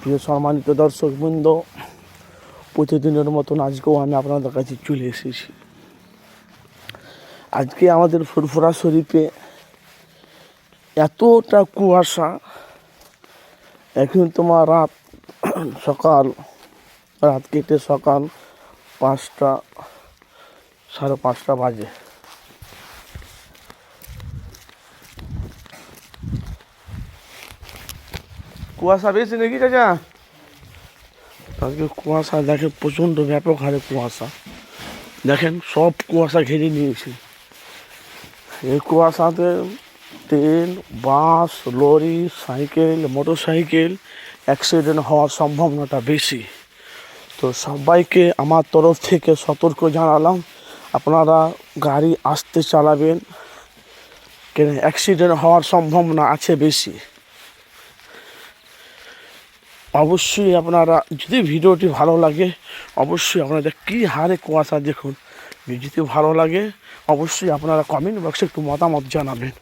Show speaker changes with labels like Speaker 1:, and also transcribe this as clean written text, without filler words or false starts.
Speaker 1: প্রিয় সম্মানিত দর্শকবৃন্দ, প্রতিদিনের মতন আজকেও আমি আপনাদের কাছে চলে এসেছি। আজকে আমাদের ফুরফুরা শরীফে এতটা কুয়াশা, এখন তোমার রাত কেটে সকাল 5টা, 5:30 বাজে। কুয়াশা বেশি নাকি চাচা? আজকে কুয়াশা দেখে প্রচণ্ড ব্যাপক হারে কুয়াশা, দেখেন সব কুয়াশা ঘিরে নিয়েছে। এই কুয়াশাতে train, bus, lorry, cycle, motor cycle accident হওয়ার সম্ভাবনাটা বেশি। তো সবাইকে আমার তরফ থেকে সতর্ক জানালাম, আপনারা গাড়ি আস্তে চালাবেন, কেন অ্যাক্সিডেন্ট হওয়ার সম্ভাবনা আছে বেশি। অবশ্যই আপনারা, যদি ভিডিওটি ভালো লাগে, অবশ্যই আপনাদের কী হারে কুয়াশা দেখুন, যদি ভালো লাগে অবশ্যই আপনারা কমেন্ট বক্সে একটু মতামত জানাবেন।